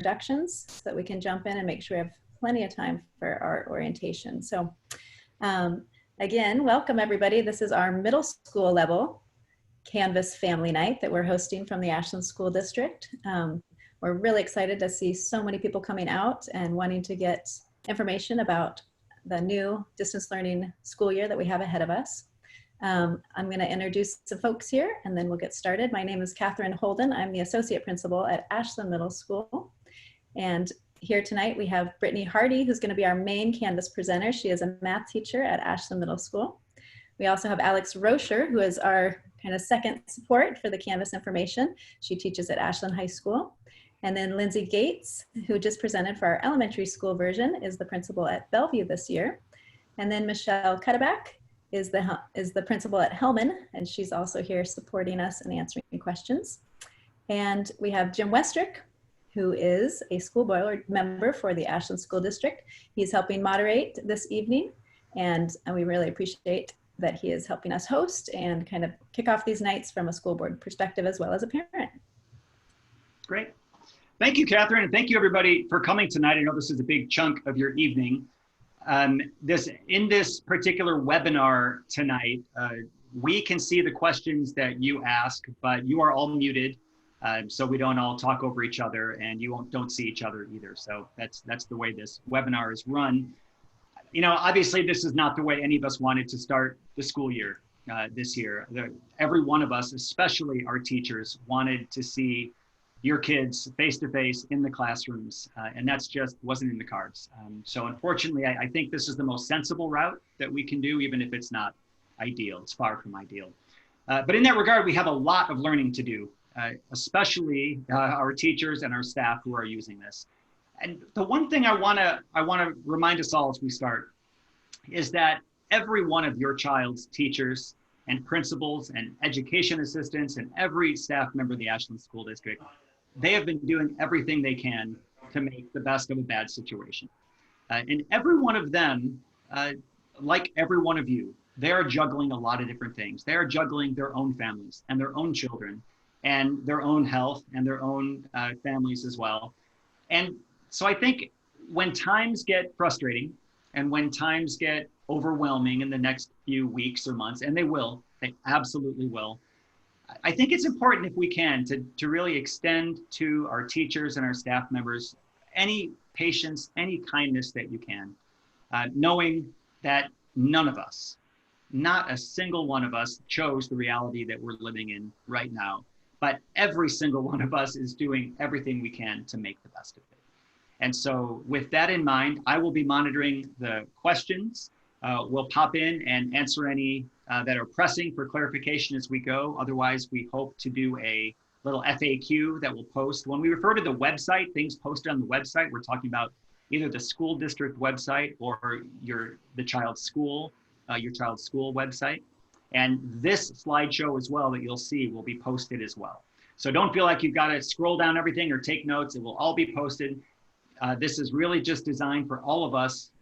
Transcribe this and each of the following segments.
introductions so that we can jump in and make sure we have plenty of time for our orientation. So again, welcome everybody. This is our middle school level Canvas Family Night that we're hosting from the Ashland School District. We're really excited to see so many people coming out and wanting to get information about the new distance learning school year that we have ahead of us. I'm going to introduce some folks here and then we'll get started. My name is Catherine Holden. I'm the Associate Principal at Ashland Middle School. And here tonight we have Brittany Hardy, who's going to be our main Canvas presenter. She is a math teacher at Ashland Middle School. We also have Alex Rocher, who is our kind of second support for the Canvas information. She teaches at Ashland High School. And then Lindsay Gates, who just presented for our elementary school version, is the principal at Bellevue this year. And then Michelle Cutterback is the principal at Hellman, and she's also here supporting us and answering questions. And we have Jim Westrick, who is a school board member for the Ashland School District. He's helping moderate this evening, and we really appreciate that he is helping us host and kind of kick off these nights from a school board perspective as well as a parent. Great. Thank you, Catherine, and thank you everybody for coming tonight. I know this is a big chunk of your evening. In this particular webinar tonight, we can see the questions that you ask, but you are all muted, so we don't all talk over each other, and you don't see each other either. So that's the way this webinar is run. You know, obviously this is not the way any of us wanted to start the school year this year. Every one of us, especially our teachers, wanted to see your kids face-to-face in the classrooms, and that's just wasn't in the cards. So unfortunately, I think this is the most sensible route that we can do, even if it's not ideal. It's far from ideal. But in that regard, we have a lot of learning to do, especially our teachers and our staff who are using this. And the one thing I wanna remind us all as we start is that every one of your child's teachers and principals and education assistants and every staff member of the Ashland School District, they have been doing everything they can to make the best of a bad situation. And every one of them, like every one of you, they are juggling a lot of different things. They are juggling their own families and their own children and their own health and their own families as well. And so I think when times get frustrating and when times get overwhelming in the next few weeks or months, and they absolutely will, I think it's important, if we can, to really extend to our teachers and our staff members any patience, any kindness that you can, knowing that none of us, not a single one of us, chose the reality that we're living in right now, but every single one of us is doing everything we can to make the best of it. And so with that in mind, I will be monitoring the questions. We'll pop in and answer any that are pressing for clarification as we go. Otherwise, we hope to do a little FAQ that we'll post. When we refer to the website, things posted on the website, we're talking about either the school district website or the child's school, your child's school website. And this slideshow as well that you'll see will be posted as well. So don't feel like you've got to scroll down everything or take notes. It will all be posted. This is really just designed for all of us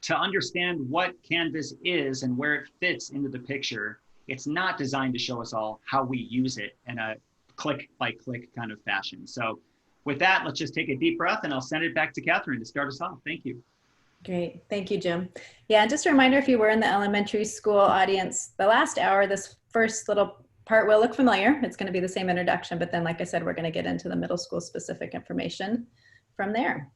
to understand what Canvas is and where it fits into the picture. It's not designed to show us all how we use it in a click by click kind of fashion. So with that, let's just take a deep breath and I'll send it back to Catherine to start us off. Thank you. Great, thank you, Jim. Yeah, just a reminder, if you were in the elementary school audience, the last hour, this first little part will look familiar. It's going to be the same introduction, but then like I said, we're going to get into the middle school specific information from there.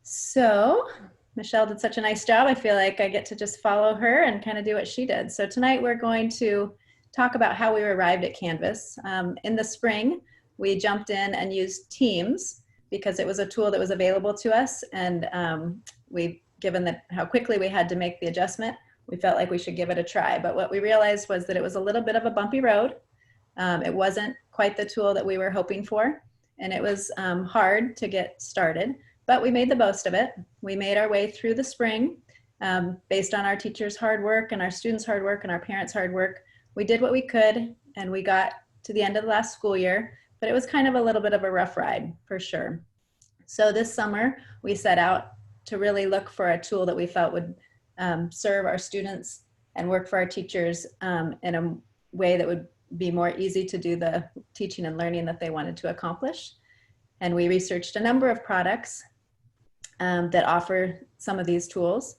So Michelle did such a nice job. I feel like I get to just follow her and kind of do what she did. So tonight we're going to talk about how we arrived at Canvas. In the spring, we jumped in and used Teams because it was a tool that was available to us. And given how quickly we had to make the adjustment, we felt like we should give it a try. But what we realized was that it was a little bit of a bumpy road. It wasn't quite the tool that we were hoping for. And it was hard to get started. But we made the most of it. We made our way through the spring based on our teachers' hard work and our students' hard work and our parents' hard work. We did what we could and we got to the end of the last school year, but it was kind of a little bit of a rough ride for sure. So this summer we set out to really look for a tool that we felt would serve our students and work for our teachers in a way that would be more easy to do the teaching and learning that they wanted to accomplish. And we researched a number of products that offer some of these tools,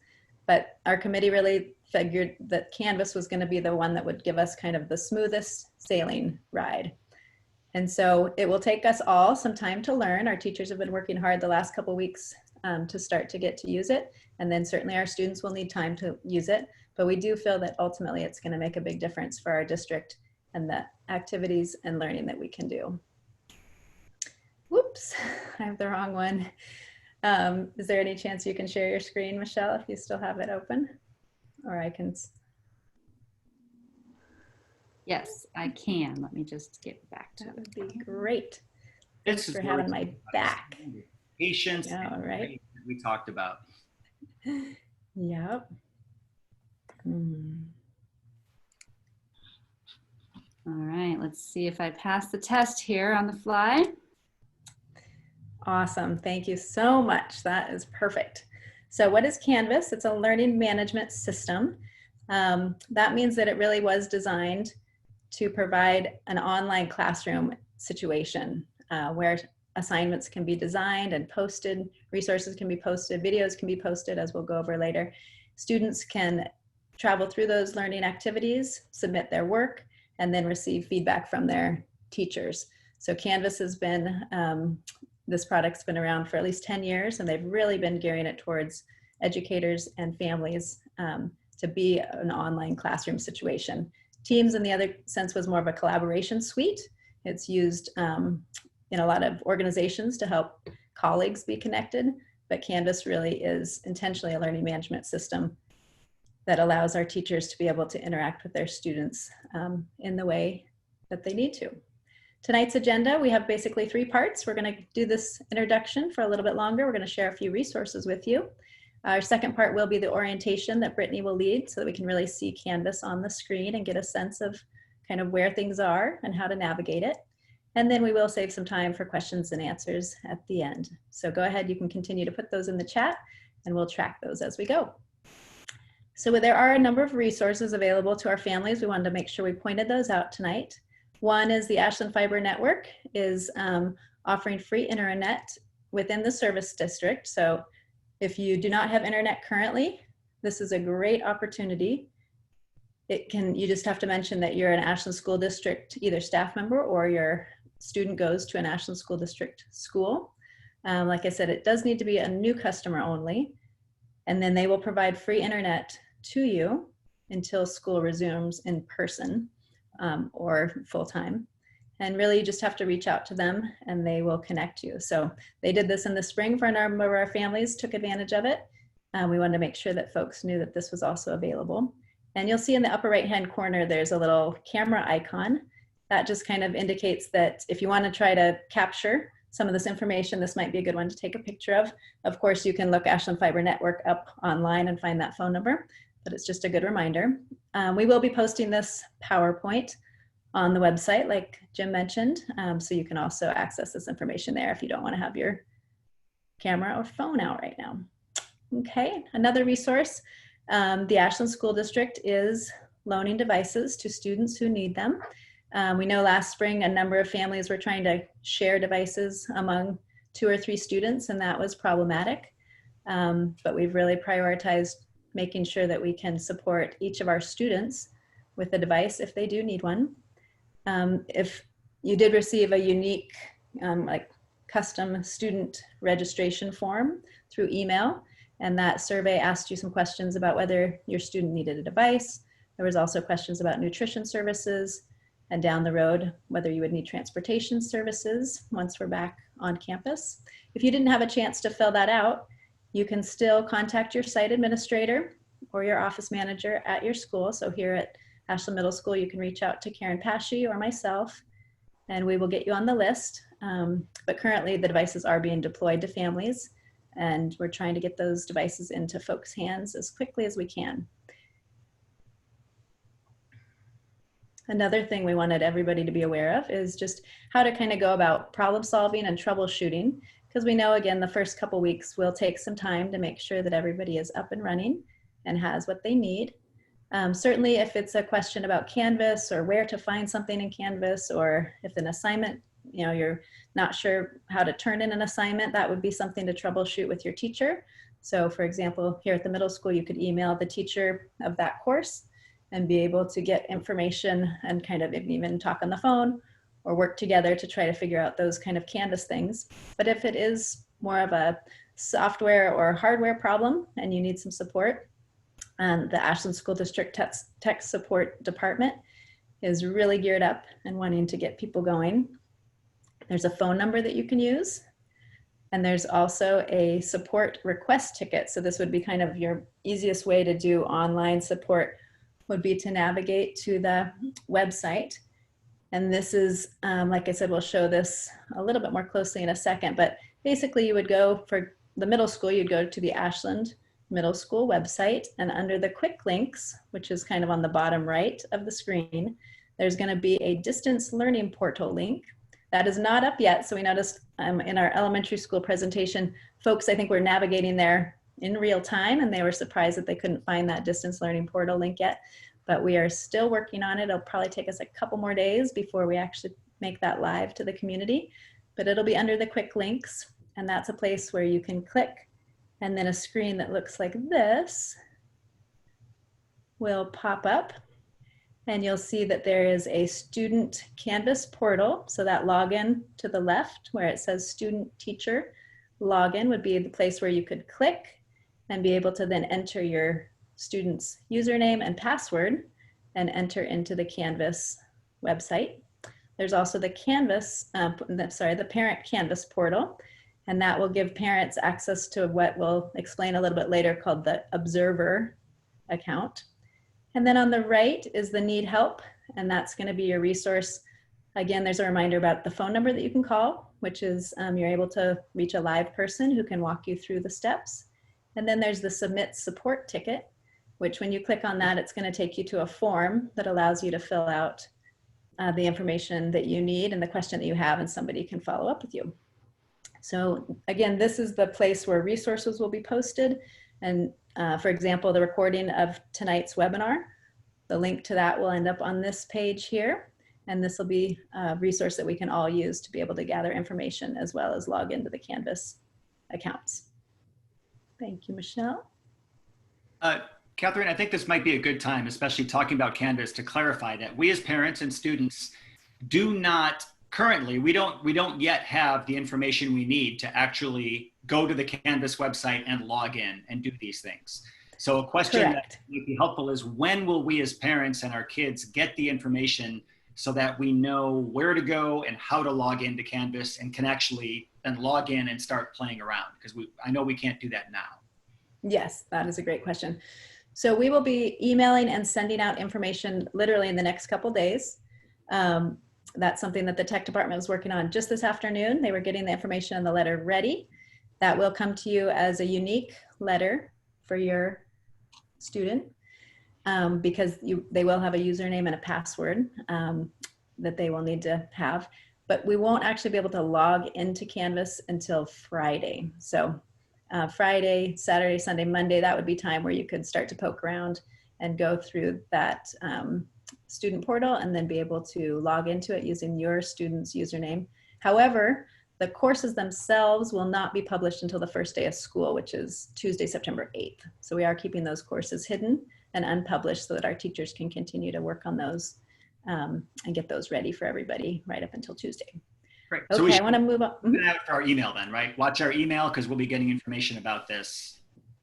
but our committee really figured that Canvas was going to be the one that would give us kind of the smoothest sailing ride. And so it will take us all some time to learn. Our teachers have been working hard the last couple of weeks to start to get to use it. And then certainly our students will need time to use it. But we do feel that ultimately it's going to make a big difference for our district and the activities and learning that we can do. Whoops, I have the wrong one. Is there any chance you can share your screen, Michelle, if you still have it open? Or I can. Yes, I can. Let me just get back to it. That would be great. This Thanks for having my back. Patience. All right. We talked about. Yep. All right, let's see if I pass the test here on the fly. Awesome. Thank you so much. That is perfect. So what is Canvas? It's a learning management system. That means that it really was designed to provide an online classroom situation where assignments can be designed and posted, resources can be posted, videos can be posted, as we'll go over later. Students can travel through those learning activities, submit their work, and then receive feedback from their teachers. So Canvas has been, this product's been around for at least 10 years, and they've really been gearing it towards educators and families to be an online classroom situation. Teams, in the other sense, was more of a collaboration suite. It's used in a lot of organizations to help colleagues be connected, but Canvas really is intentionally a learning management system that allows our teachers to be able to interact with their students in the way that they need to. Tonight's agenda, we have basically 3 parts. We're going to do this introduction for a little bit longer. We're going to share a few resources with you. Our second part will be the orientation that Brittany will lead so that we can really see Canvas on the screen and get a sense of kind of where things are and how to navigate it. And then we will save some time for questions and answers at the end. So go ahead, you can continue to put those in the chat and we'll track those as we go. So there are a number of resources available to our families. We wanted to make sure we pointed those out tonight. One is the Ashland Fiber Network is offering free internet within the service district. So if you do not have internet currently, this is a great opportunity. You just have to mention that you're an Ashland School District, either staff member or your student goes to an Ashland School District school. Like I said, it does need to be a new customer only. And then they will provide free internet to you until school resumes in person or full-time. And really you just have to reach out to them and they will connect you. So they did this in the spring for a number of our families, took advantage of it. We wanted to make sure that folks knew that this was also available. And you'll see in the upper right-hand corner, there's a little camera icon. That just kind of indicates that if you want to try to capture some of this information, this might be a good one to take a picture of. Of course, you can look Ashland Fiber Network up online and find that phone number, but it's just a good reminder. We will be posting this PowerPoint on the website, like Jim mentioned, so you can also access this information there if you don't want to have your camera or phone out right now. Okay, another resource, the Ashland School District is loaning devices to students who need them. We know last spring a number of families were trying to share devices among 2 or 3 students, and that was problematic. But we've really prioritized making sure that we can support each of our students with a device if they do need one. If you did receive a unique like custom student registration form through email, and that survey asked you some questions about whether your student needed a device. There was also questions about nutrition services, and down the road, whether you would need transportation services once we're back on campus. If you didn't have a chance to fill that out, you can still contact your site administrator or your office manager at your school. So here at Ashland Middle School, you can reach out to Karen Pashy or myself, and we will get you on the list. But currently the devices are being deployed to families, and we're trying to get those devices into folks' hands as quickly as we can. Another thing we wanted everybody to be aware of is just how to kind of go about problem solving and troubleshooting, because we know, again, the first couple weeks will take some time to make sure that everybody is up and running and has what they need. Certainly if it's a question about Canvas or where to find something in Canvas, or if an assignment you're not sure how to turn in an assignment, that would be something to troubleshoot with your teacher. So for example, here at the middle school, you could email the teacher of that course and be able to get information and kind of even talk on the phone or work together to try to figure out those kind of Canvas things. But if it is more of a software or hardware problem and you need some support, the Ashland School District Tech Support Department is really geared up and wanting to get people going. There's a phone number that you can use. And there's also a support request ticket. So this would be kind of your easiest way to do online support, would be to navigate to the website. And this is, like I said, we'll show this a little bit more closely in a second, but basically you would go for the middle school, you'd go to the Ashland Middle School website, and under the quick links, which is kind of on the bottom right of the screen, there's going to be a distance learning portal link. That is not up yet. So we noticed in our elementary school presentation, folks, I think, were navigating there in real time, and they were surprised that they couldn't find that distance learning portal link yet. But we are still working on it. It'll probably take us a couple more days before we actually make that live to the community. But it'll be under the quick links, and that's a place where you can click, and then a screen that looks like this will pop up. And you'll see that there is a student Canvas portal. So that login to the left where it says student teacher login would be the place where you could click and be able to then enter your student's username and password and enter into the Canvas website. There's also the the parent Canvas portal, and that will give parents access to what we'll explain a little bit later called the Observer account. And then on the right is the Need Help, and that's going to be your resource. Again, there's a reminder about the phone number that you can call, which is you're able to reach a live person who can walk you through the steps. And then there's the Submit Support ticket, which when you click on that, it's going to take you to a form that allows you to fill out the information that you need and the question that you have, and somebody can follow up with you. So again, this is the place where resources will be posted. And for example, the recording of tonight's webinar, the link to that will end up on this page here. And this will be a resource that we can all use to be able to gather information as well as log into the Canvas accounts. Thank you, Michelle. Catherine, I think this might be a good time, especially talking about Canvas, to clarify that we as parents and students do not currently, we don't yet have the information we need to actually go to the Canvas website and log in and do these things. So a question that might be helpful is, when will we as parents and our kids get the information so that we know where to go and how to log into Canvas and can actually then log in and start playing around? Because I know we can't do that now. Yes, that is a great question. So we will be emailing and sending out information literally in the next couple days. That's something that the tech department was working on just this afternoon. They were getting the information and the letter ready. That will come to you as a unique letter for your student because they will have a username and a password that they will need to have. But we won't actually be able to log into Canvas until Friday. So Friday, Saturday, Sunday, Monday, that would be time where you could start to poke around and go through that student portal and then be able to log into it using your student's username. However, the courses themselves will not be published until the first day of school, which is Tuesday, September 8th. So we are keeping those courses hidden and unpublished so that our teachers can continue to work on those and get those ready for everybody right up until Tuesday. Great. Okay, so we I want to move on. Look out for our email then, right? Watch our email because we'll be getting information about this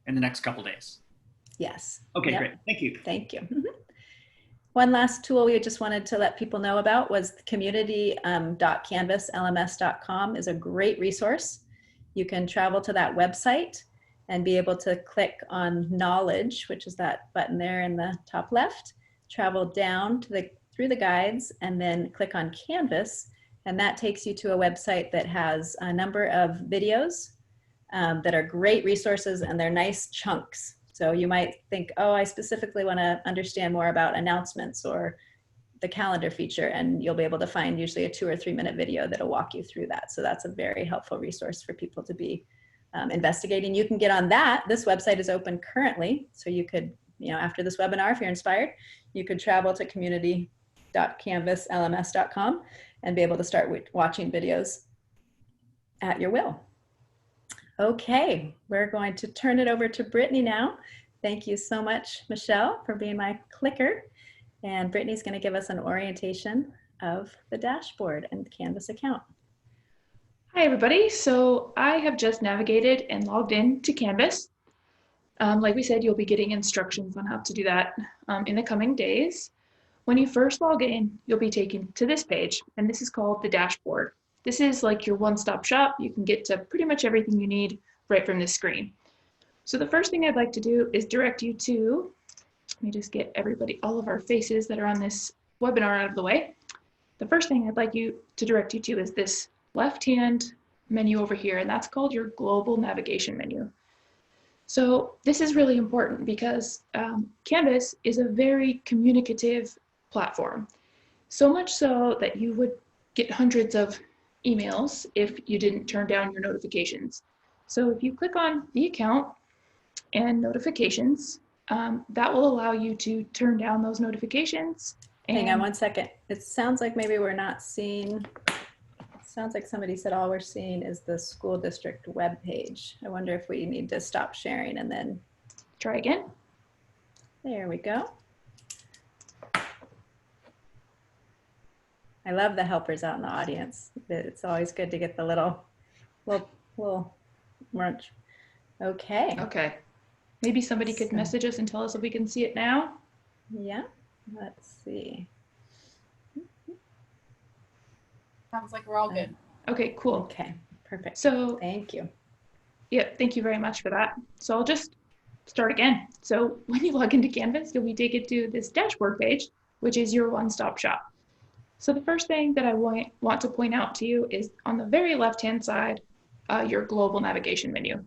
in the next couple days. Yes. Okay, Yep. great. Thank you. Thank you. One last tool we just wanted to let people know about was community.canvaslms.com is a great resource. You can travel to that website and be able to click on knowledge, which is that button there in the top left, travel down to through the guides and then click on Canvas. And that takes you to a website that has a number of videos that are great resources, and they're nice chunks. So you might think, oh, I specifically want to understand more about announcements or the calendar feature, and you'll be able to find usually a 2 or 3 minute video that'll walk you through that. So that's a very helpful resource for people to be investigating. You can get on that. This website is open currently. So you could, after this webinar, if you're inspired, you could travel to community www.canvaslms.com and be able to start watching videos at your will. Okay, we're going to turn it over to Brittany now. Thank you so much, Michelle, for being my clicker. And Brittany's going to give us an orientation of the dashboard and Canvas account. Hi, everybody. So I have just navigated and logged in to Canvas. Like we said, you'll be getting instructions on how to do that in the coming days. When you first log in, you'll be taken to this page, and this is called the dashboard. This is like your one-stop shop. You can get to pretty much everything you need right from this screen. So the first thing I'd like to do is direct you to, let me just get everybody, all of our faces that are on this webinar out of the way. The first thing I'd like you to direct you to is this left-hand menu over here, and that's called your global navigation menu. So this is really important because Canvas is a very communicative platform. So much so that you would get hundreds of emails if you didn't turn down your notifications. So if you click on the account and notifications, that will allow you to turn down those notifications. Hang on one second. It sounds like maybe we're not seeing, it sounds like somebody said all we're seeing is the school district web page. I wonder if we need to stop sharing and then try again. There we go. I love the helpers out in the audience. It's always good to get the little munch. Okay. Okay. Maybe somebody could message us and tell us if we can see it now. Yeah. Let's see. Sounds like we're all good. Okay, cool. Okay, perfect. So thank you. Yeah, thank you very much for that. So I'll just start again. So when you log into Canvas, you'll be taken to this dashboard page, which is your one-stop shop. So the first thing that I want to point out to you is on the very left-hand side, your global navigation menu.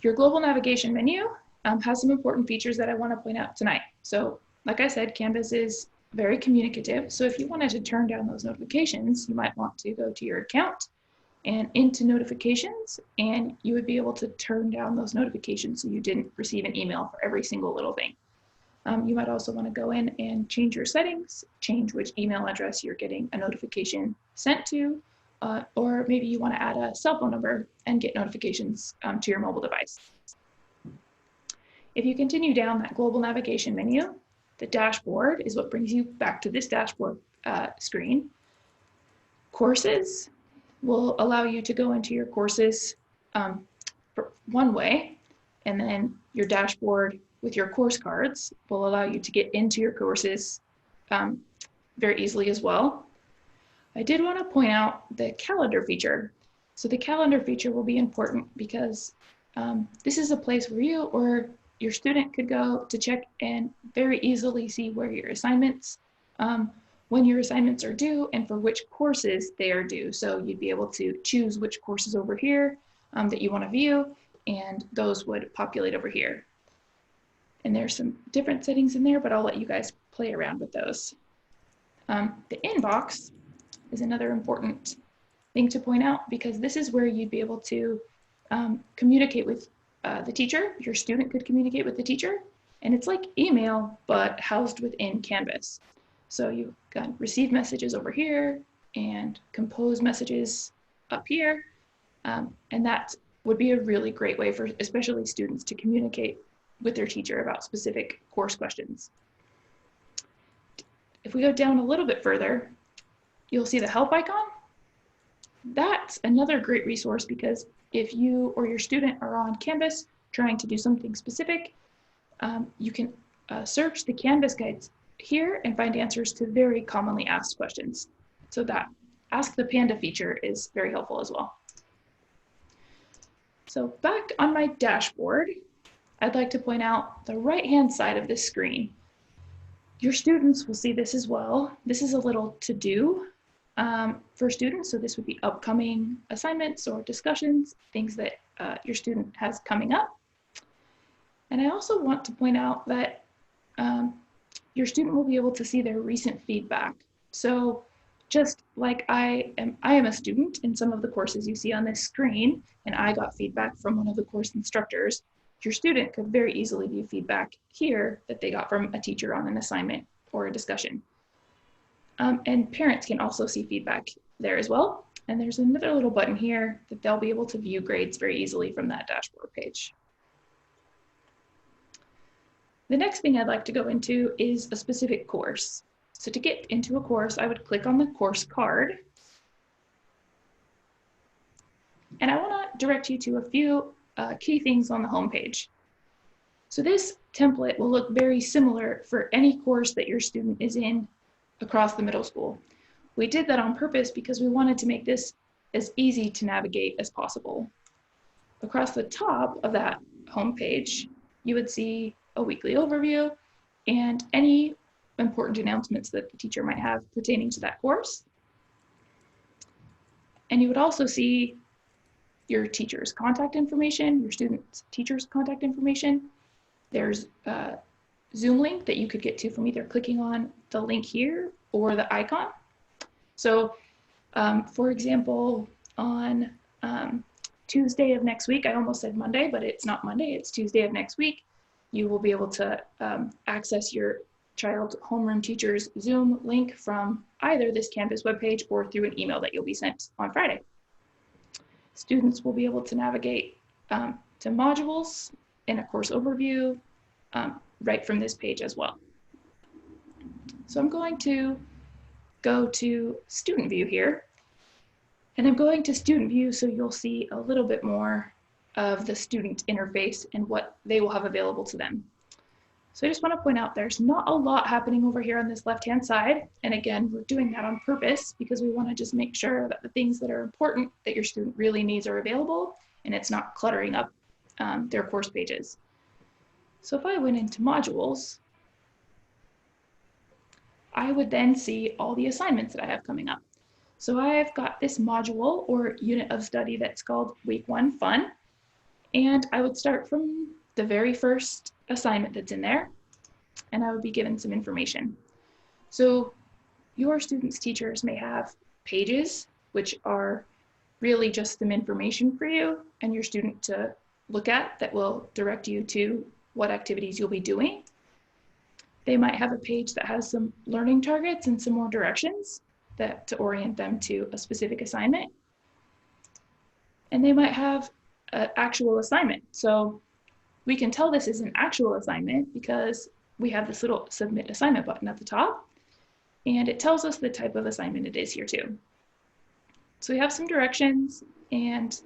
Your global navigation menu has some important features that I want to point out tonight. So like I said, Canvas is very communicative. So if you wanted to turn down those notifications, you might want to go to your account and into notifications, and you would be able to turn down those notifications so you didn't receive an email for every single little thing. You might also want to go in and change your settings, change which email address you're getting a notification sent to, or maybe you want to add a cell phone number and get notifications to your mobile device. If you continue down that global navigation menu, the dashboard is what brings you back to this dashboard screen. Courses will allow you to go into your courses for one way, and then your dashboard with your course cards will allow you to get into your courses very easily as well. I did want to point out the calendar feature. So the calendar feature will be important because this is a place where you or your student could go to check and very easily see where your assignments, when your assignments are due and for which courses they are due. So you'd be able to choose which courses over here that you want to view, and those would populate over here. And there's some different settings in there, but I'll let you guys play around with those. The inbox is another important thing to point out because this is where you'd be able to communicate with the teacher. Your student could communicate with the teacher, and it's like email, but housed within Canvas. So you can receive messages over here and compose messages up here. And that would be a really great way for especially students to communicate with their teacher about specific course questions. If we go down a little bit further, you'll see the help icon. That's another great resource because if you or your student are on Canvas trying to do something specific, you can search the Canvas guides here and find answers to very commonly asked questions. So that Ask the Panda feature is very helpful as well. So back on my dashboard, I'd like to point out the right-hand side of this screen. Your students will see this as well. This is a little to-do for students. So this would be upcoming assignments or discussions, things that your student has coming up. And I also want to point out that your student will be able to see their recent feedback. So just like I am a student in some of the courses you see on this screen, and I got feedback from one of the course instructors, your student could very easily view feedback here that they got from a teacher on an assignment or a discussion. And parents can also see feedback there as well. And there's another little button here that they'll be able to view grades very easily from that dashboard page. The next thing I'd like to go into is a specific course. So to get into a course, I would click on the course card. And I want to direct you to a few key things on the home page. So this template will look very similar for any course that your student is in across the middle school. We did that on purpose because we wanted to make this as easy to navigate as possible. Across the top of that home page, you would see a weekly overview and any important announcements that the teacher might have pertaining to that course. And you would also see your teacher's contact information, your student's teacher's contact information. There's a Zoom link that you could get to from either clicking on the link here or the icon. So for example, on Tuesday of next week, I almost said Monday, but it's not Monday, it's Tuesday of next week, you will be able to access your child's homeroom teacher's Zoom link from either this Canvas webpage or through an email that you'll be sent on Friday. Students will be able to navigate to modules in a course overview right from this page as well. So I'm going to go to student view here, and I'm going to student view so you'll see a little bit more of the student interface and what they will have available to them. So I just want to point out there's not a lot happening over here on this left-hand side. And again, we're doing that on purpose because we want to just make sure that the things that are important that your student really needs are available and it's not cluttering up their course pages. So if I went into modules, I would then see all the assignments that I have coming up. So I've got this module or unit of study that's called Week 1 Fun. And I would start from the very first assignment that's in there, and I would be given some information. So your students' teachers may have pages, which are really just some information for you and your student to look at that will direct you to what activities you'll be doing. They might have a page that has some learning targets and some more directions that to orient them to a specific assignment. And they might have an actual assignment. So we can tell this is an actual assignment because we have this little submit assignment button at the top, and it tells us the type of assignment it is here too. So we have some directions and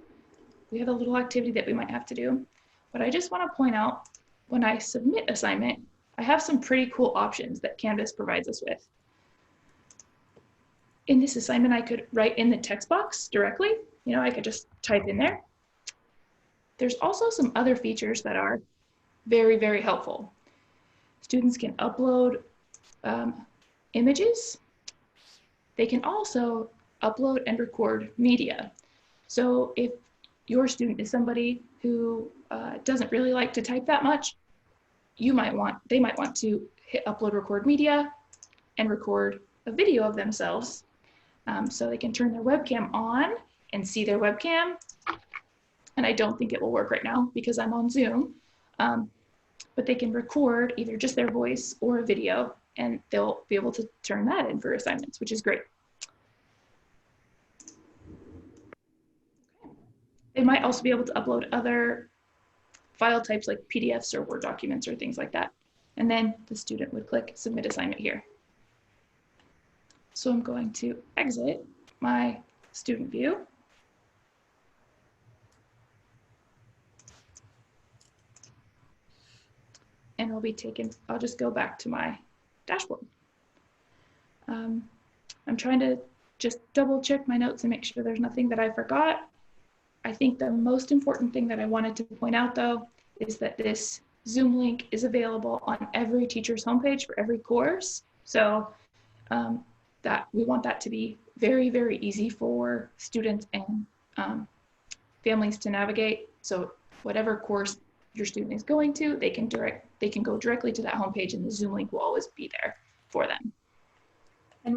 we have a little activity that we might have to do. But I just want to point out when I submit assignment, I have some pretty cool options that Canvas provides us with. In this assignment, I could write in the text box directly. You know, I could just type in there. There's also some other features that are very, very helpful. Students can upload images. They can also upload and record media. So if your student is somebody who doesn't really like to type that much, they might want to hit upload record media and record a video of themselves so they can turn their webcam on and see their webcam. And I don't think it will work right now because I'm on Zoom, but they can record either just their voice or a video, and they'll be able to turn that in for assignments, which is great. They might also be able to upload other file types like PDFs or Word documents or things like that. And then the student would click Submit Assignment here. So I'm going to exit my student view. And I'll just go back to my dashboard. I'm trying to just double check my notes and make sure there's nothing that I forgot. I think the most important thing that I wanted to point out though, is that this Zoom link is available on every teacher's homepage for every course. So that we want that to be very, very easy for students and families to navigate. So whatever course your student is going to, they can go directly to that homepage, and the Zoom link will always be there for them. And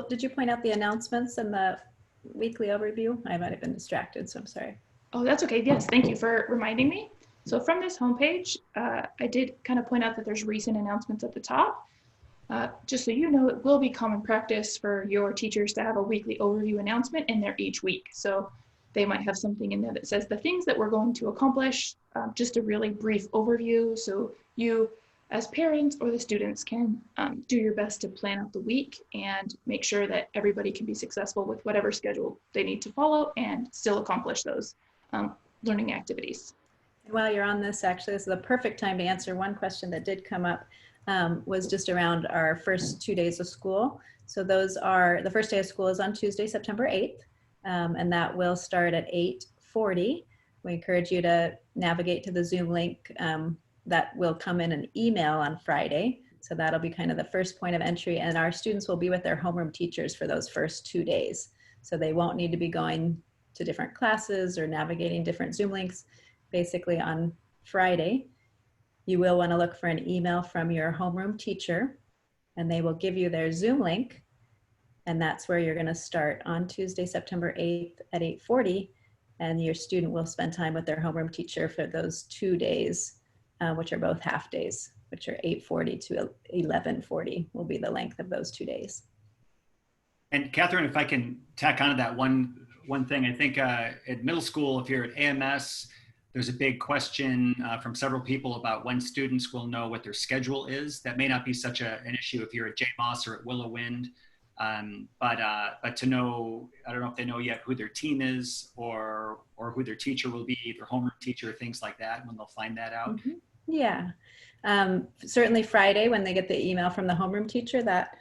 did you point out the announcements and the weekly overview? I might have been distracted, so I'm sorry. Oh, that's okay. Yes, thank you for reminding me. So from this homepage, I did kind of point out that there's recent announcements at the top. Just so you know, it will be common practice for your teachers to have a weekly overview announcement in there each week. So they might have something in there that says the things that we're going to accomplish, just a really brief overview. So you as parents or the students can do your best to plan out the week and make sure that everybody can be successful with whatever schedule they need to follow and still accomplish those learning activities. While you're on this, actually, this is the perfect time to answer one question that did come up, was just around our first 2 days of school. So those are, the first day of school is on Tuesday, September 8th, and that will start at 8:40. We encourage you to navigate to the Zoom link that will come in an email on Friday. So that'll be kind of the first point of entry, and our students will be with their homeroom teachers for those first 2 days. So they won't need to be going to different classes or navigating different Zoom links. Basically on Friday, you will want to look for an email from your homeroom teacher, and they will give you their Zoom link. And that's where you're going to start on Tuesday, September 8th at 8:40. And your student will spend time with their homeroom teacher for those 2 days, which are both half days, which are 8:40 to 11:40 will be the length of those 2 days. And Catherine, if I can tack on to that one thing, I think at middle school, if you're at AMS, there's a big question from several people about when students will know what their schedule is. That may not be such an issue if you're at JMOS or at Willow Wind, but to know, I don't know if they know yet who their team is or who their teacher will be, their homeroom teacher, things like that, when they'll find that out. Mm-hmm. Yeah, certainly Friday when they get the email from the homeroom teacher, that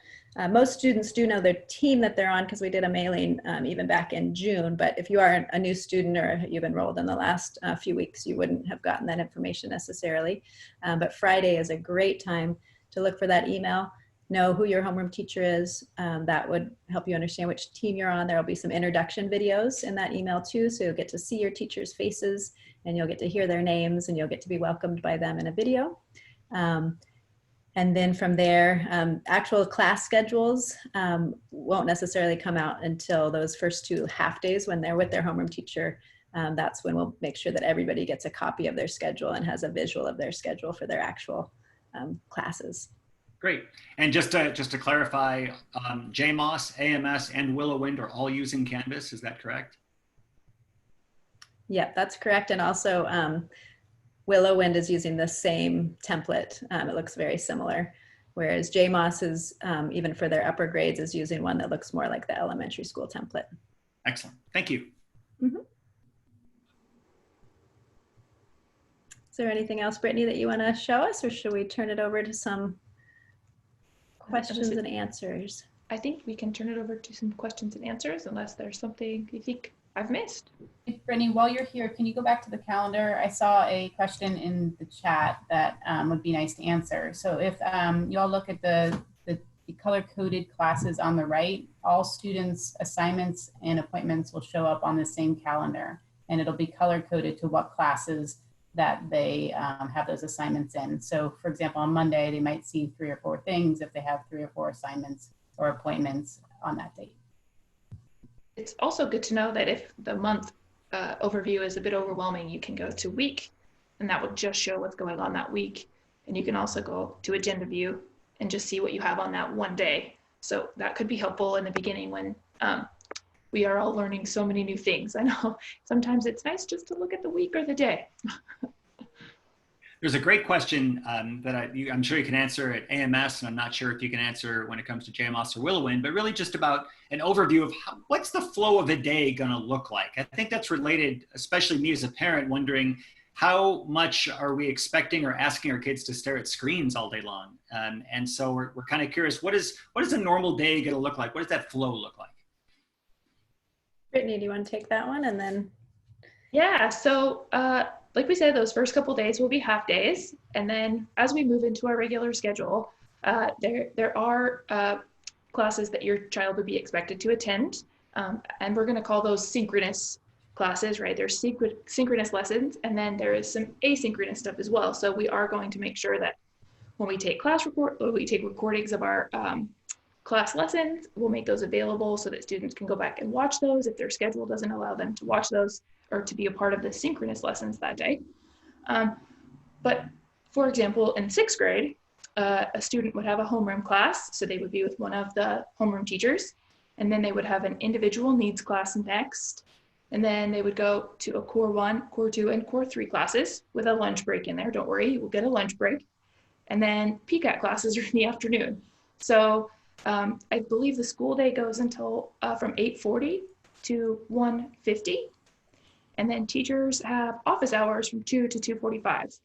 most students do know their team that they're on because we did a mailing even back in June. But if you are a new student or you've enrolled in the last few weeks, you wouldn't have gotten that information necessarily. But Friday is a great time to look for that email, know who your homeroom teacher is. That would help you understand which team you're on. There will be some introduction videos in that email too, so you'll get to see your teachers' faces and you'll get to hear their names and you'll get to be welcomed by them in a video. And then from there, actual class schedules won't necessarily come out until those first 2 half days when they're with their homeroom teacher. That's when we'll make sure that everybody gets a copy of their schedule and has a visual of their schedule for their actual classes. Great. And just to clarify, JMOS, AMS, and Willow Wind are all using Canvas. Is that correct? Yep, that's correct. And also, Willow Wind is using the same template. It looks very similar, whereas JMOS is, even for their upper grades, is using one that looks more like the elementary school template. Excellent. Thank you. Mm-hmm. Is there anything else, Brittany, that you want to show us, or should we turn it over to some questions and answers? I think we can turn it over to some questions and answers unless there's something you think I've missed. Brittany, while you're here, can you go back to the calendar? I saw a question in the chat that would be nice to answer. So if you all look at the color-coded classes on the right, all students' assignments and appointments will show up on the same calendar, and it'll be color-coded to what classes that they have those assignments in. So for example, on Monday, they might see 3 or 4 things if they have 3 or 4 assignments or appointments on that date. It's also good to know that if the month overview is a bit overwhelming, you can go to week, and that will just show what's going on that week. And you can also go to agenda view and just see what you have on that one day. So that could be helpful in the beginning when we are all learning so many new things. I know sometimes it's nice just to look at the week or the day. There's a great question that I'm sure you can answer at AMS, and I'm not sure if you can answer when it comes to JMOS or Willow Wind, but really just about an overview of what's the flow of a day going to look like. I think that's related, especially me as a parent, wondering how much are we expecting or asking our kids to stare at screens all day long? And so we're kind of curious, what is a normal day going to look like? What does that flow look like? Brittany, do you want to take that one? And then. Yeah, so like we said, those first couple days will be half days. And then as we move into our regular schedule, there are classes that your child would be expected to attend. And we're going to call those synchronous classes, right? There's synchronous lessons, and then there is some asynchronous stuff as well. So we are going to make sure that when we take recordings of our class lessons, we'll make those available so that students can go back and watch those if their schedule doesn't allow them to watch those or to be a part of the synchronous lessons that day. But for example, in 6th grade, a student would have a homeroom class, so they would be with one of the homeroom teachers, and then they would have an individual needs class next, and then they would go to a core 1, core 2, and core 3 classes with a lunch break in there. Don't worry, you will get a lunch break. And then PCAT classes are in the afternoon. So I believe the school day goes until from 8:40 to 1:50. And then teachers have office hours from 2 to 2:45.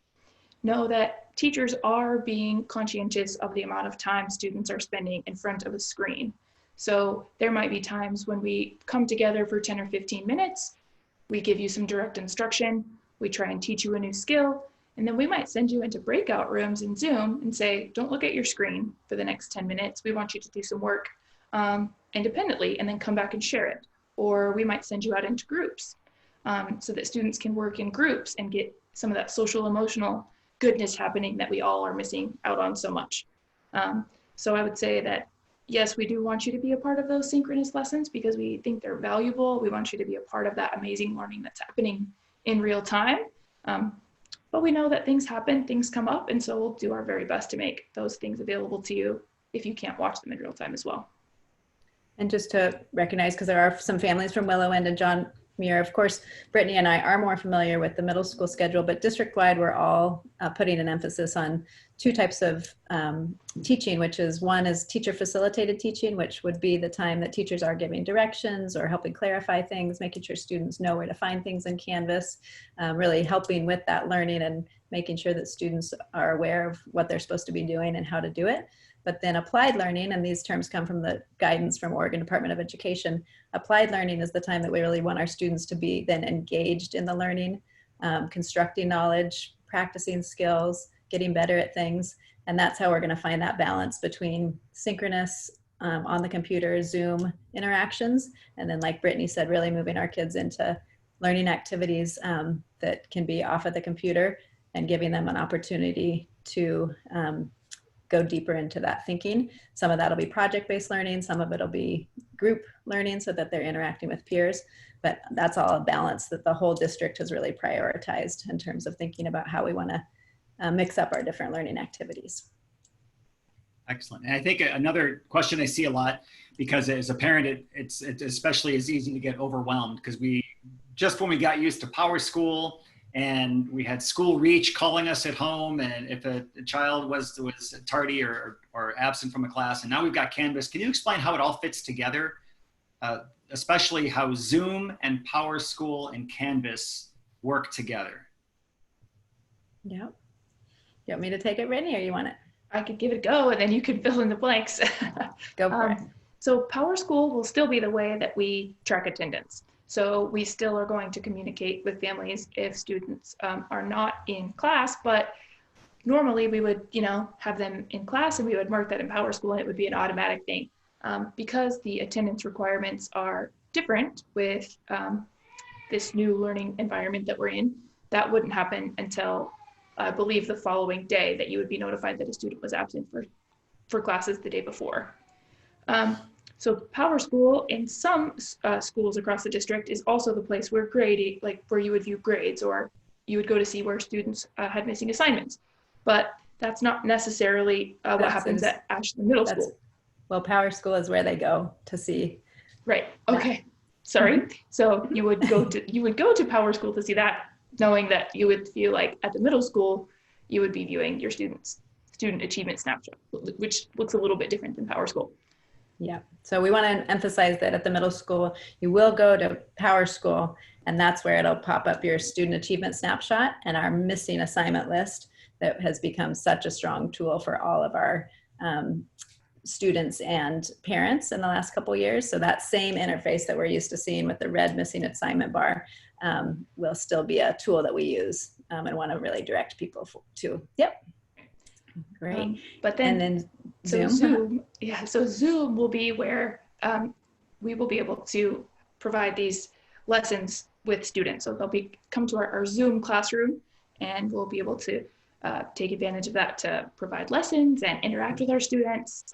Know that teachers are being conscientious of the amount of time students are spending in front of a screen. So there might be times when we come together for 10 or 15 minutes, we give you some direct instruction, we try and teach you a new skill, and then we might send you into breakout rooms in Zoom and say, don't look at your screen for the next 10 minutes. We want you to do some work independently and then come back and share it. Or we might send you out into groups so that students can work in groups and get some of that social emotional goodness happening that we all are missing out on so much. So I would say that, yes, we do want you to be a part of those synchronous lessons because we think they're valuable. We want you to be a part of that amazing learning that's happening in real time. But we know that things happen, things come up, and so we'll do our very best to make those things available to you if you can't watch them in real time as well. And just to recognize, because there are some families from Willow End and John Muir, of course, Brittany and I are more familiar with the middle school schedule, but district-wide, we're all putting an emphasis on 2 types of teaching, which is one is teacher-facilitated teaching, which would be the time that teachers are giving directions or helping clarify things, making sure students know where to find things in Canvas, really helping with that learning and making sure that students are aware of what they're supposed to be doing and how to do it. But then applied learning, and these terms come from the guidance from Oregon Department of Education, applied learning is the time that we really want our students to be then engaged in the learning, constructing knowledge, practicing skills, getting better at things. And that's how we're going to find that balance between synchronous on the computer, Zoom interactions, and then like Brittany said, really moving our kids into learning activities that can be off of the computer and giving them an opportunity to go deeper into that thinking. Some of that'll be project-based learning, some of it'll be group learning so that they're interacting with peers, but that's all a balance that the whole district has really prioritized in terms of thinking about how we want to mix up our different learning activities. Excellent. And I think another question I see a lot, because as a parent, it especially is easy to get overwhelmed because just when we got used to Power School, and we had School Reach calling us at home, and if a child was tardy or absent from a class, and now we've got Canvas. Can you explain how it all fits together, especially how Zoom and Power School and Canvas work together? Yeah. You want me to take it, Brittany, or you want it? I could give it a go, and then you can fill in the blanks. Go for it. So Power School will still be the way that we track attendance. So we still are going to communicate with families if students are not in class, but normally we would, have them in class and we would mark that in Power School and it would be an automatic thing. Because the attendance requirements are different with this new learning environment that we're in, that wouldn't happen until I believe the following day that you would be notified that a student was absent for classes the day before. So Power School in some schools across the district is also the place where grading, like where you would view grades, or you would go to see where students had missing assignments. But that's not necessarily what happens at Ashland Middle School. Well, Power School is where they go to see. Right. Okay. Sorry. So you would go to Power School to see that, knowing that you would feel like at the middle school you would be viewing your student achievement snapshot, which looks a little bit different than Power School. Yeah, so we want to emphasize that at the middle school, you will go to Power School, and that's where it'll pop up your student achievement snapshot and our missing assignment list that has become such a strong tool for all of our students and parents in the last couple of years. So that same interface that we're used to seeing with the red missing assignment bar will still be a tool that we use and want to really direct people to. Yep. Great. But then, and then Zoom. So Zoom will be where we will be able to provide these lessons with students. So they'll come to our Zoom classroom, and we'll be able to take advantage of that to provide lessons and interact with our students.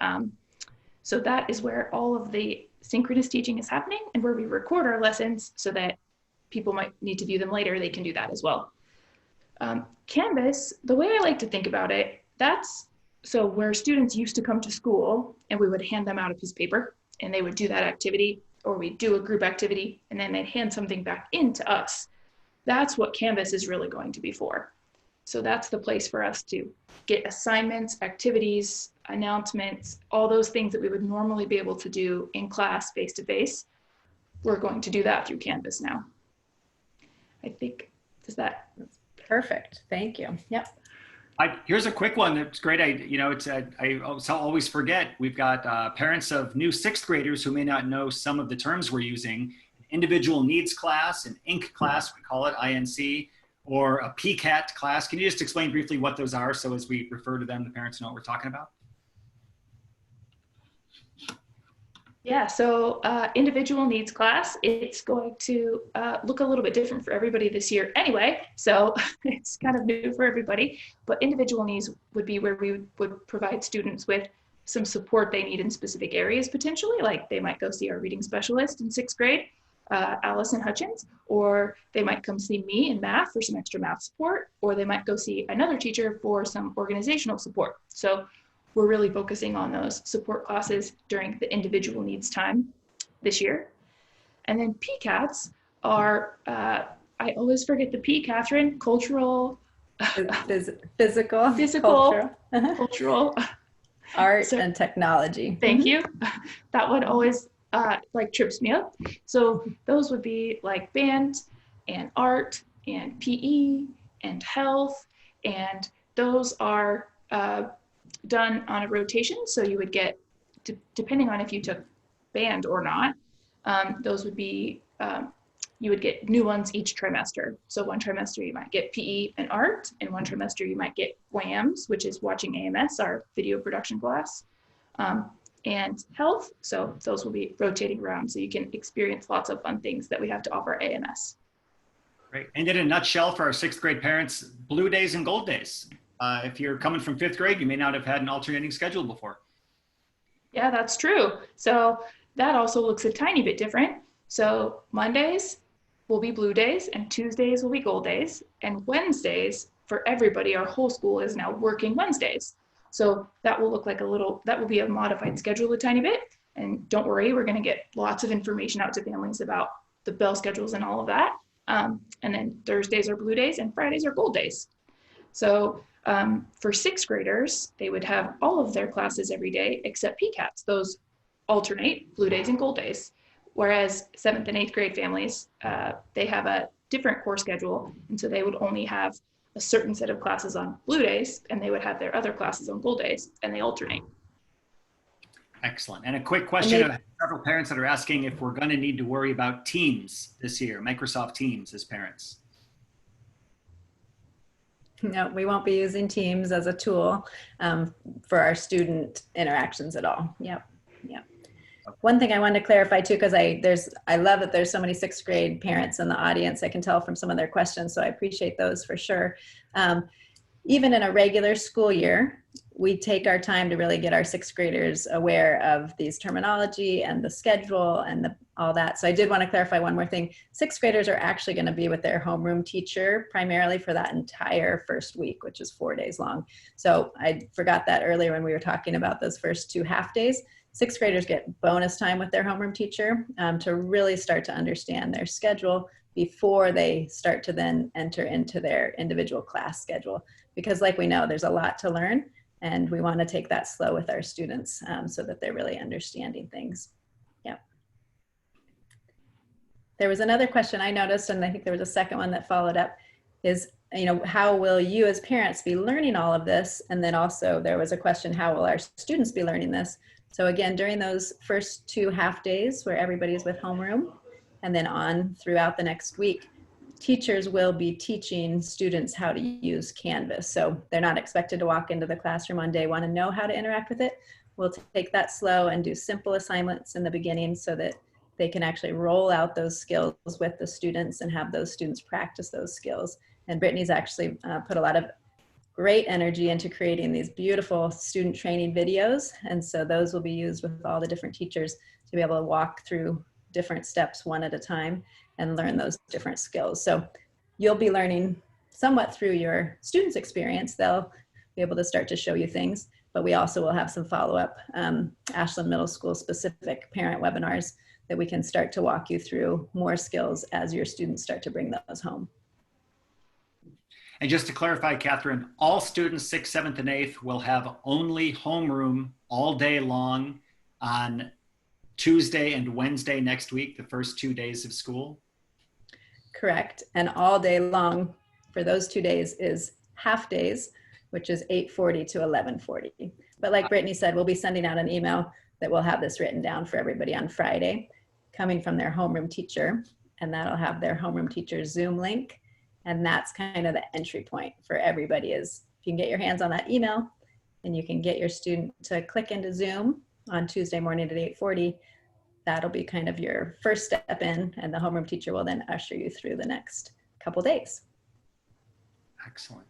So that is where all of the synchronous teaching is happening, and where we record our lessons so that people might need to view them later, they can do that as well. Canvas, the way I like to think about it, that's So where students used to come to school and we would hand them out a piece of paper and they would do that activity, or we'd do a group activity and then they'd hand something back into us. That's what Canvas is really going to be for. So that's the place for us to get assignments, activities, announcements, all those things that we would normally be able to do in class face-to-face. We're going to do that through Canvas now. I think, does that? Perfect. Thank you. Yep. Here's a quick one that's great. I always forget. We've got parents of new sixth graders who may not know some of the terms we're using. Individual needs class, an INC class, we call it INC, or a PCAT class. Can you just explain briefly what those are so as we refer to them, the parents know what we're talking about? Yeah, so individual needs class, it's going to look a little bit different for everybody this year anyway, so it's kind of new for everybody, but individual needs would be where we would provide students with some support they need in specific areas potentially, like they might go see our reading specialist in sixth grade, Allison Hutchins, or they might come see me in math for some extra math support, or they might go see another teacher for some organizational support. So we're really focusing on those support classes during the individual needs time this year. And then PCATs are, I always forget the P, Catherine, cultural. Physical, cultural. Cultural. Art and technology. Thank you. That one always like trips me up. So those would be like band and art and PE and health. And those are done on a rotation. So you would get, depending on if you took band or not, those would be, you would get new ones each trimester. So one trimester you might get PE and art, and one trimester you might get WAMS, which is watching AMS, our video production class, and health. So those will be rotating around so you can experience lots of fun things that we have to offer AMS. Great. And in a nutshell for our sixth grade parents, blue days and gold days. If you're coming from fifth grade, you may not have had an alternating schedule before. Yeah, that's true. So that also looks a tiny bit different. So Mondays will be blue days and Tuesdays will be gold days. And Wednesdays for everybody, our whole school is now working Wednesdays. So that will look like that will be a modified schedule a tiny bit. And don't worry, we're going to get lots of information out to families about the bell schedules and all of that. And then Thursdays are blue days and Fridays are gold days. So for sixth graders, they would have all of their classes every day except PCATs. Those alternate blue days and gold days. Whereas seventh and eighth grade families, they have a different course schedule. And so they would only have a certain set of classes on blue days and they would have their other classes on gold days, and they alternate. Excellent. And a quick question of several parents that are asking if we're going to need to worry about Teams this year, Microsoft Teams as parents. No, we won't be using Teams as a tool for our student interactions at all. Yep. Yep. One thing I wanted to clarify too, because I love that there's so many sixth grade parents in the audience. I can tell from some of their questions, so I appreciate those for sure. Even in a regular school year, we take our time to really get our sixth graders aware of these terminology and the schedule and all that. So I did want to clarify one more thing. Sixth graders are actually going to be with their homeroom teacher primarily for that entire first week, which is 4 days long. So I forgot that earlier when we were talking about those first 2 half days. Sixth graders get bonus time with their homeroom teacher to really start to understand their schedule before they start to then enter into their individual class schedule. Because like we know, there's a lot to learn, and we want to take that slow with our students so that they're really understanding things. Yep. There was another question I noticed, and I think there was a second one that followed up, is, how will you as parents be learning all of this? And then also there was a question, how will our students be learning this? So again, during those first 2 half days where everybody's with homeroom, and then on throughout the next week, teachers will be teaching students how to use Canvas. So they're not expected to walk into the classroom on day 1 and know how to interact with it. We'll take that slow and do simple assignments in the beginning so that they can actually roll out those skills with the students and have those students practice those skills. And Brittany's actually put a lot of great energy into creating these beautiful student training videos. And so those will be used with all the different teachers to be able to walk through different steps one at a time and learn those different skills. So you'll be learning somewhat through your students' experience. They'll be able to start to show you things, but we also will have some follow-up Ashland Middle School specific parent webinars that we can start to walk you through more skills as your students start to bring those home. And just to clarify, Catherine, all students 6th, 7th, and 8th will have only homeroom all day long on Tuesday and Wednesday next week, the first 2 days of school? Correct. And all day long for those 2 days is half days, which is 8:40 to 11:40. But like Brittany said, we'll be sending out an email that will have this written down for everybody on Friday, coming from their homeroom teacher, and that'll have their homeroom teacher's Zoom link. And that's kind of the entry point for everybody, is if you can get your hands on that email and you can get your student to click into Zoom on Tuesday morning at 8:40, that'll be kind of your first step in, and the homeroom teacher will then usher you through the next couple days. Excellent.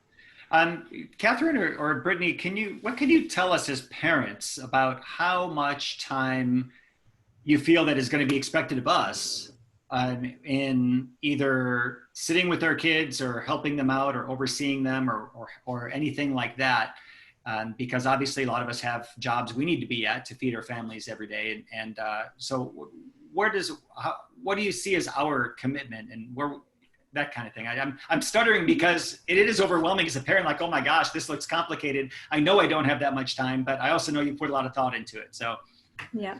Catherine or Brittany, what can you tell us as parents about how much time you feel that is going to be expected of us in either sitting with our kids or helping them out or overseeing them or anything like that? Because obviously a lot of us have jobs we need to be at to feed our families every day. So what do you see as our commitment and that kind of thing? I'm stuttering because it is overwhelming as a parent, like, oh my gosh, this looks complicated. I know I don't have that much time, but I also know you put a lot of thought into it. So yeah,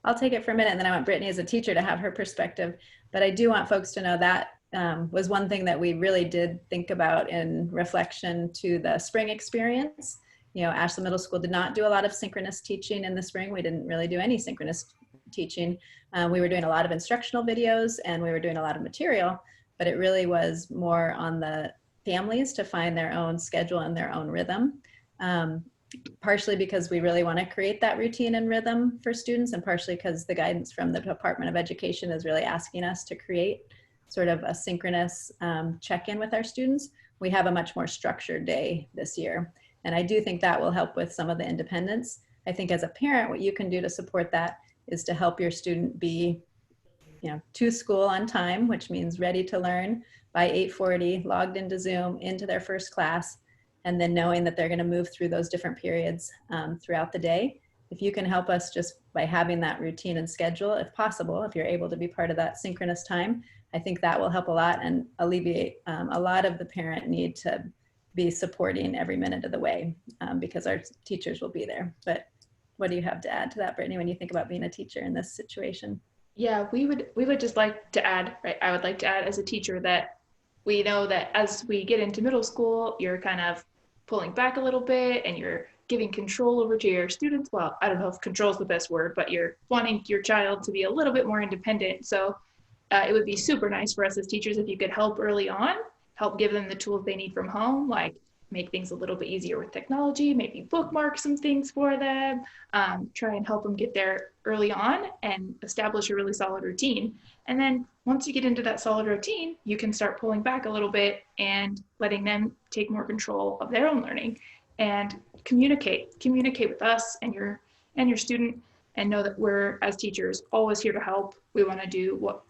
I'll take it for a minute, and then I want Brittany as a teacher to have her perspective. But I do want folks to know that was one thing that we really did think about in reflection to the spring experience. You know, Ashland Middle School did not do a lot of synchronous teaching in the spring. We didn't really do any synchronous teaching. We were doing a lot of instructional videos and we were doing a lot of material, but it really was more on the families to find their own schedule and their own rhythm. Partially because we really want to create that routine and rhythm for students, and partially because the guidance from the Department of Education is really asking us to create sort of a synchronous check-in with our students. We have a much more structured day this year. And I do think that will help with some of the independence. I think as a parent, what you can do to support that is to help your student be, to school on time, which means ready to learn by 8:40, logged into Zoom, into their first class, and then knowing that they're going to move through those different periods throughout the day. If you can help us just by having that routine and schedule, if possible, if you're able to be part of that synchronous time, I think that will help a lot and alleviate a lot of the parent need to be supporting every minute of the way because our teachers will be there. But what do you have to add to that, Brittany, when you think about being a teacher in this situation? Yeah, we would just like to add, right? I would like to add as a teacher that we know that as we get into middle school, you're kind of pulling back a little bit and you're giving control over to your students. Well, I don't know if control is the best word, but you're wanting your child to be a little bit more independent. So it would be super nice for us as teachers if you could help early on, help give them the tools they need from home, like make things a little bit easier with technology, maybe bookmark some things for them, try and help them get there early on and establish a really solid routine. And then once you get into that solid routine, you can start pulling back a little bit and letting them take more control of their own learning and communicate with us and your student, and know that we're, as teachers, always here to help. We want to do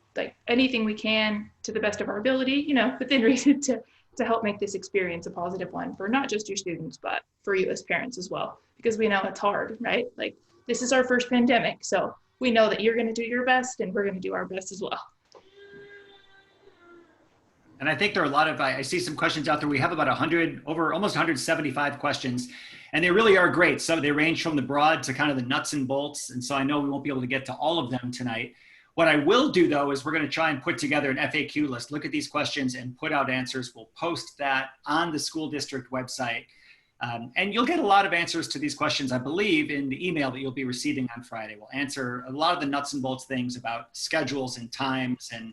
anything we can to the best of our ability, within reason to help make this experience a positive one for not just your students, but for you as parents as well, because we know it's hard, right? Like, this is our first pandemic, so we know that you're going to do your best and we're going to do our best as well. And I think there are a lot of, I see some questions out there. We have about almost 175 questions, and they really are great. So they range from the broad to kind of the nuts and bolts. And so I know we won't be able to get to all of them tonight. What I will do, though, is we're going to try and put together an FAQ list, look at these questions and put out answers. We'll post that on the school district website. And you'll get a lot of answers to these questions, I believe, in the email that you'll be receiving on Friday. We'll answer a lot of the nuts and bolts things about schedules and times and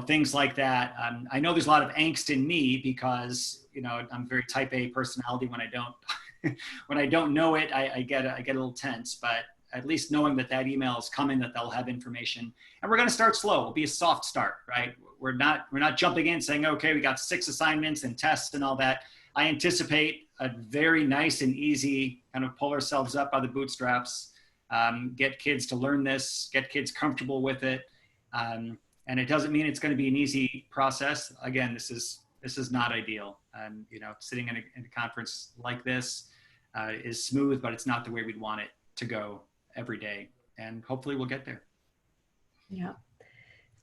things like that. I know there's a lot of angst in me because, I'm very type A personality. When I don't know it, I get a little tense, but at least knowing that email is coming, that they'll have information, and we're going to start slow. It'll be a soft start, right? We're not jumping in saying, okay, we got 6 assignments and tests and all that. I anticipate a very nice and easy kind of pull ourselves up by the bootstraps, get kids to learn this, get kids comfortable with it. And it doesn't mean it's going to be an easy process. Again, this is not ideal. Sitting in a conference like this, is smooth, but it's not the way we'd want it to go every day. And hopefully we'll get there. Yeah.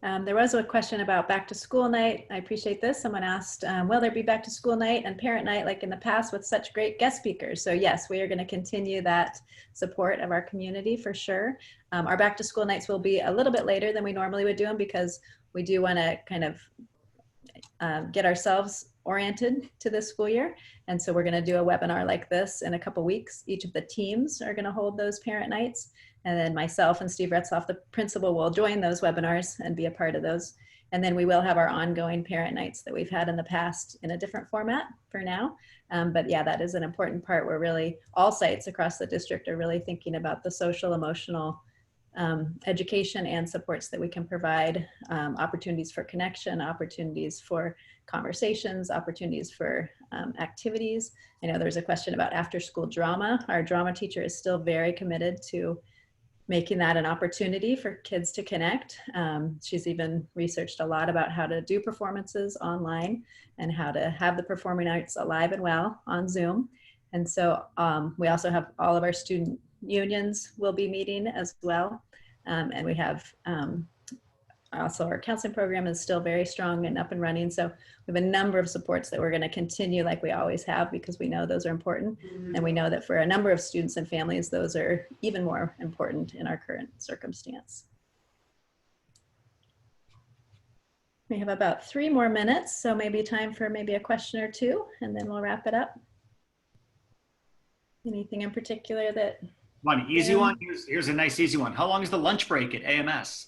There was a question about back to school night. I appreciate this. Someone asked, will there be back to school night and parent night like in the past with such great guest speakers? So yes, we are going to continue that support of our community for sure. Our back to school nights will be a little bit later than we normally would do them because we do want to kind of get ourselves oriented to this school year. And so we're going to do a webinar like this in a couple weeks. Each of the teams are going to hold those parent nights. And then myself and Steve Retzloff, the principal, will join those webinars and be a part of those. And then we will have our ongoing parent nights that we've had in the past in a different format for now. But yeah, that is an important part where really all sites across the district are really thinking about the social, emotional education and supports that we can provide, opportunities for connection, opportunities for conversations, opportunities for activities. I know there's a question about after school drama. Our drama teacher is still very committed to making that an opportunity for kids to connect. She's even researched a lot about how to do performances online and how to have the performing arts alive and well on Zoom. And so we also have all of our student unions will be meeting as well. And we have also our counseling program is still very strong and up and running. So we have a number of supports that we're going to continue like we always have because we know those are important. And we know that for a number of students and families, those are even more important in our current circumstance. We have about 3 more minutes, so maybe time for maybe a question or two, and then we'll wrap it up. Anything in particular that? One easy one. Here's a nice easy one. How long is the lunch break at AMS?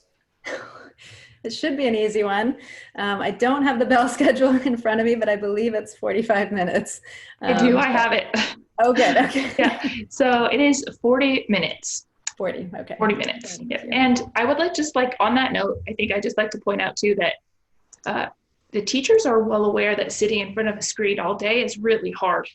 It should be an easy one. I don't have the bell schedule in front of me, but I believe it's 45 minutes. I do, I have it. Oh, good, okay. Yeah, so it is 40 minutes. 40, okay. 40 minutes, yeah. And I would like, just like on that note, I think I just like to point out too that the teachers are well aware that sitting in front of a screen all day is really hard,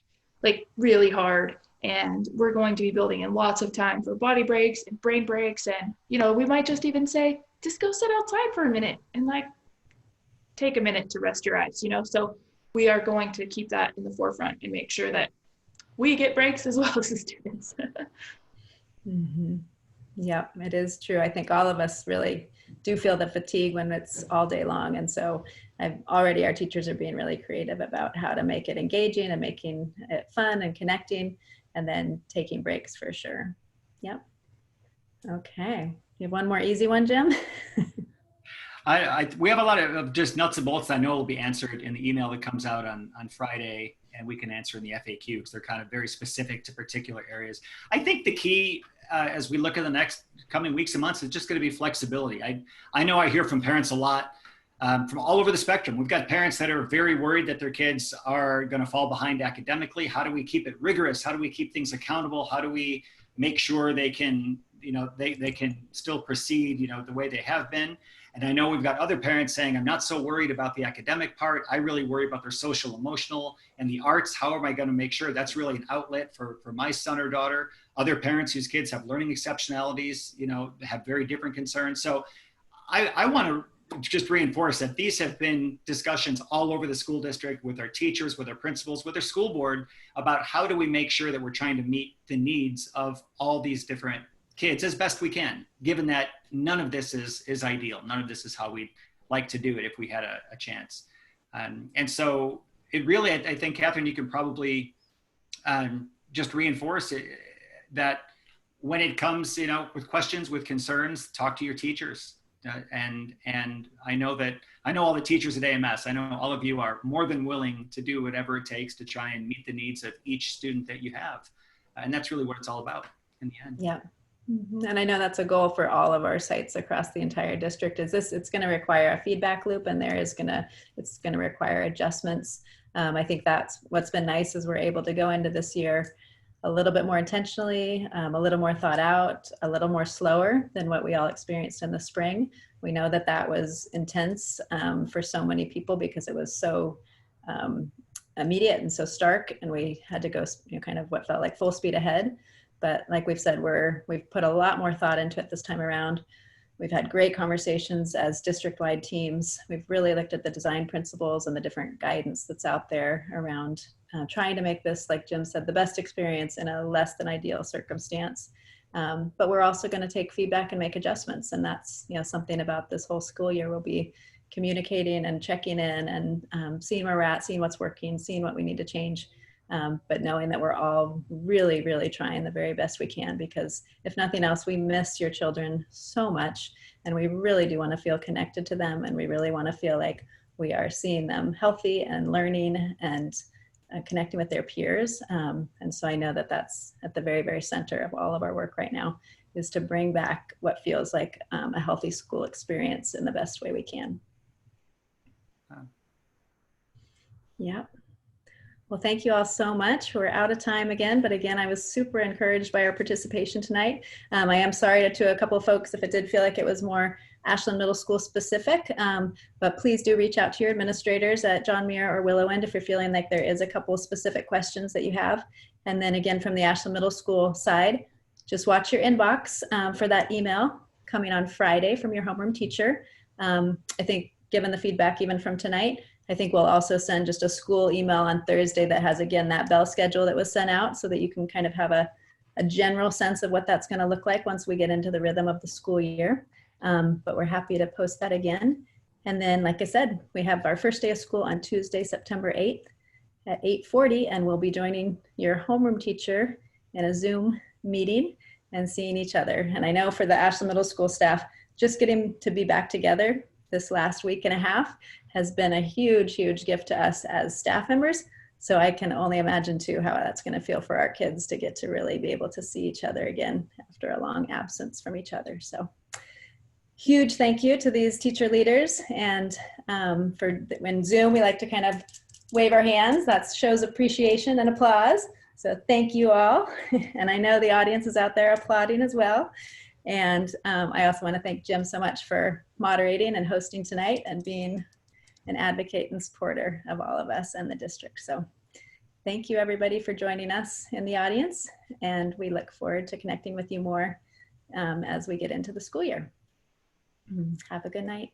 like really hard. And we're going to be building in lots of time for body breaks and brain breaks. And, you know, we might just even say, just go sit outside for a minute and like take a minute to rest your eyes, you know? So we are going to keep that in the forefront and make sure that we get breaks as well as the students. Mm-hmm. Yeah, it is true. I think all of us really do feel the fatigue when it's all day long. And so our teachers are being really creative about how to make it engaging and making it fun and connecting, and then taking breaks for sure. Yep. Okay. You have one more easy one, Jim? We have a lot of just nuts and bolts I know will be answered in the email that comes out on Friday, and we can answer in the FAQ because they're kind of very specific to particular areas. I think the key as we look at the next coming weeks and months is just going to be flexibility. I know I hear from parents a lot from all over the spectrum. We've got parents that are very worried that their kids are going to fall behind academically. How do we keep it rigorous? How do we keep things accountable? How do we make sure they can, you know, they can still proceed, you know, the way they have been? And I know we've got other parents saying, I'm not so worried about the academic part. I really worry about their social, emotional, and the arts. How am I going to make sure that's really an outlet for my son or daughter? Other parents whose kids have learning exceptionalities, you know, have very different concerns. So I want to just reinforce that these have been discussions all over the school district with our teachers, with our principals, with our school board about how do we make sure that we're trying to meet the needs of all these different kids as best we can, given that none of this is ideal. None of this is how we'd like to do it if we had a chance. And so it really, I think, Catherine, you can probably just reinforce it, that when it comes, you know, with questions, with concerns, talk to your teachers. And I know all the teachers at AMS, I know all of you are more than willing to do whatever it takes to try and meet the needs of each student that you have. And that's really what it's all about in the end. Yeah. And I know that's a goal for all of our sites across the entire district. It's going to require a feedback loop, and it's going to require adjustments. I think that's what's been nice is we're able to go into this year a little bit more intentionally, a little more thought out, a little more slower than what we all experienced in the spring. We know that was intense for so many people because it was so immediate and so stark, and we had to go, you know, kind of what felt like full speed ahead. But like we've said, we've put a lot more thought into it this time around. We've had great conversations as district-wide teams. We've really looked at the design principles and the different guidance that's out there around trying to make this, like Jim said, the best experience in a less than ideal circumstance. But we're also going to take feedback and make adjustments. And that's, you know, something about this whole school year. We'll be communicating and checking in and seeing where we're at, seeing what's working, seeing what we need to change. But knowing that we're all really, really trying the very best we can, because if nothing else, we miss your children so much, and we really do want to feel connected to them, and we really want to feel like we are seeing them healthy and learning and connecting with their peers. And so I know that that's at the very, very center of all of our work right now, is to bring back what feels like a healthy school experience in the best way we can. Yeah. Well, thank you all so much. We're out of time again, but again, I was super encouraged by our participation tonight. I am sorry to a couple of folks if it did feel like it was more Ashland Middle School specific, but please do reach out to your administrators at John Muir or Willow End if you're feeling like there is a couple of specific questions that you have. And then again, from the Ashland Middle School side, just watch your inbox for that email coming on Friday from your homeroom teacher. I think given the feedback even from tonight, I think we'll also send just a school email on Thursday that has, again, that bell schedule that was sent out, so that you can kind of have a general sense of what that's going to look like once we get into the rhythm of the school year. But we're happy to post that again. And then, like I said, we have our first day of school on Tuesday, September 8th at 8:40, and we'll be joining your homeroom teacher in a Zoom meeting and seeing each other. And I know for the Ashland Middle School staff, just getting to be back together this last week and a half has been a huge, huge gift to us as staff members. So I can only imagine too how that's going to feel for our kids to get to really be able to see each other again after a long absence from each other. So huge thank you to these teacher leaders. And when Zoom, we like to kind of wave our hands. That shows appreciation and applause. So thank you all. And I know the audience is out there applauding as well. And I also want to thank Jim so much for moderating and hosting tonight and being an advocate and supporter of all of us and the district. So thank you everybody for joining us in the audience, and we look forward to connecting with you more as we get into the school year. Have a good night.